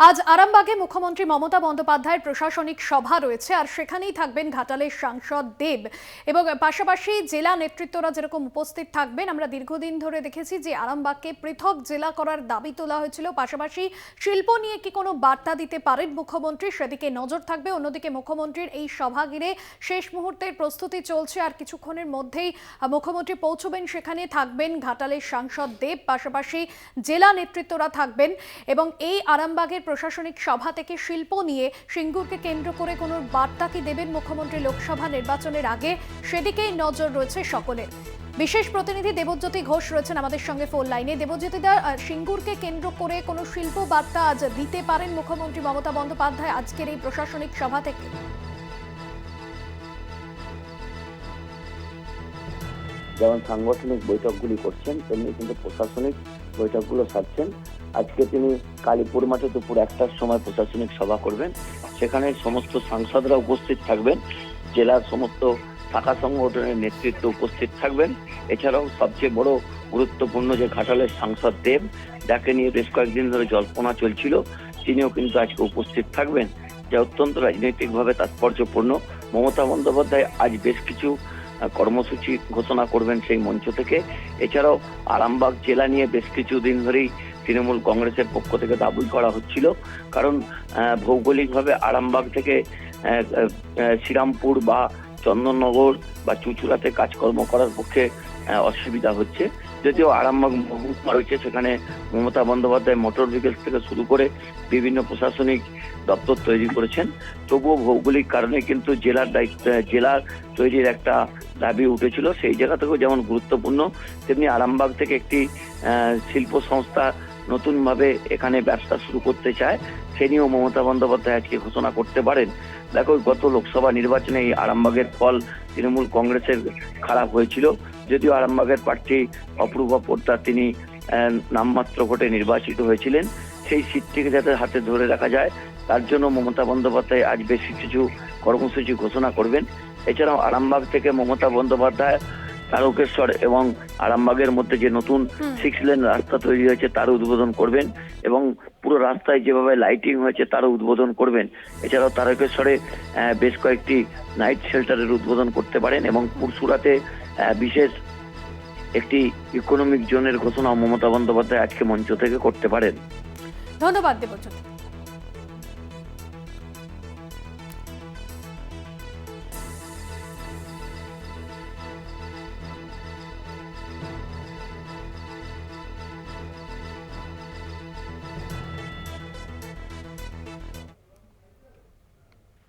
আজ আরামবাগে মুখ্যমন্ত্রী মমতা বন্দ্যোপাধ্যায়ের প্রশাসনিক সভা রয়েছে আর সেখানেই থাকবেন ঘাটালের সাংসদ দেব এবং পাশাপাশি জেলা নেতৃত্বরা যেরকম উপস্থিত থাকবেন। আমরা দীর্ঘদিন ধরে দেখেছি যে আরামবাগকে পৃথক জেলা করার দাবি তোলা হয়েছিল, পাশাপাশি শিল্প নিয়ে কি কোনো বার্তা দিতে পারেন মুখ্যমন্ত্রী সেদিকে নজর থাকবে। অন্যদিকে মুখ্যমন্ত্রীর এই সভা ঘিরে শেষ মুহূর্তের প্রস্তুতি চলছে আর কিছুক্ষণের মধ্যেই মুখ্যমন্ত্রী পৌঁছবেন, সেখানে থাকবেন ঘাটালের সাংসদ দেব, পাশাপাশি জেলা নেতৃত্বরা থাকবেন এবং এই আরামবাগের প্রশাসনিক সভা থেকে শিল্প নিয়ে সিঙ্গুরকে কেন্দ্র করে কোনো বার্তা কি দেবেন মুখ্যমন্ত্রী লোকসভা নির্বাচনের আগে, সেদিকেই নজর রয়েছে সকলের। বিশেষ প্রতিনিধি দেবজ্যোতি ঘোষ রয়েছেন আমাদের সঙ্গে ফোন লাইনে। দেবজ্যোতিদা, সিঙ্গুরকে কেন্দ্র করে কোনো শিল্প বার্তা আজ দিতে পারেন মুখ্যমন্ত্রী মমতা বন্দ্যোপাধ্যায় আজকের এই প্রশাসনিক সভা থেকে? যেমন সাংগঠনিক বৈঠকগুলি করছেন তেমনি কিন্তু প্রশাসনিক বৈঠকগুলো সারছেন। আজকে তিনি কালীপুর মাঠে দুপুর 1টার সময় প্রশাসনিক সভা করবেন। সেখানে সমস্ত সাংসদরা উপস্থিত থাকবেন, জেলার সমস্ত শাখা সংগঠনের নেতৃত্ব উপস্থিত থাকবেন। এছাড়াও সবচেয়ে বড় গুরুত্বপূর্ণ যে ঘাটালের সাংসদ দেব, যাকে নিয়ে বেশ কয়েকদিন ধরে জল্পনা চলছিল, তিনিও কিন্তু আজকে উপস্থিত থাকবেন, যা অত্যন্ত রাজনৈতিকভাবে তাৎপর্যপূর্ণ। মমতা বন্দ্যোপাধ্যায় আজ বেশ কিছু কর্মসূচি ঘোষণা করবেন সেই মঞ্চ থেকে। এছাড়াও আরামবাগ জেলা নিয়ে বেশ কিছুদিন ধরেই তৃণমূল কংগ্রেসের পক্ষ থেকে দাবি করা হচ্ছিল, কারণ ভৌগোলিকভাবে আরামবাগ থেকে শ্রীরামপুর বা চন্দননগর বা চুঁচুড়াতে কাজকর্ম করার পক্ষে অসুবিধা হচ্ছে। যদিও আরামবাগ মহকুমা রয়েছে, সেখানে মমতা বন্দ্যোপাধ্যায় মোটর ভেহিকলস থেকে শুরু করে বিভিন্ন প্রশাসনিক দপ্তর তৈরি করেছেন। তবুও ভৌগোলিক কারণে কিন্তু জেলার তৈরির একটা দাবি উঠেছিল। সেই জায়গা থেকেও যেমন গুরুত্বপূর্ণ, তেমনি আরামবাগ থেকে একটি শিল্প সংস্থা নতুনভাবে এখানে ব্যবসা শুরু করতে চায়, সে নিয়েও মমতা বন্দ্যোপাধ্যায় আজকে ঘোষণা করতে পারেন। দেখো, গত লোকসভা নির্বাচনে এই আরামবাগের ফল তৃণমূল কংগ্রেসের খারাপ হয়েছিল। যদিও আরামবাগের প্রার্থী অপূর্ব পোদ্দার তিনি নামমাত্র ভোটে নির্বাচিত হয়েছিলেন, সেই সিটটিকে যাতে হাতে ধরে রাখা যায় তার জন্য মমতা বন্দ্যোপাধ্যায় আজ বেশ কিছু কর্মসূচি ঘোষণা করবেন। এছাড়াও আরামবাগ থেকে মমতা বন্দ্যোপাধ্যায় তারকেশ্বর এবং আরামবাগের মধ্যে যে নতুন 6 লেন রাস্তা তৈরি হয়েছে তারও উদ্বোধন করবেন এবং পুরো রাস্তায় যেভাবে লাইটিং হয়েছে তারও উদ্বোধন করবেন। এছাড়াও তারকেশ্বরে বেশ কয়েকটি নাইট শেল্টারের উদ্বোধন করতে পারেন এবং পুরসুরাতে বিশেষ একটি ইকোনমিক জোনের ঘোষণা মমতা বন্দ্যোপাধ্যায় আজকে মঞ্চ থেকে করতে পারেন। ধন্যবাদ দেবজ্যোতি।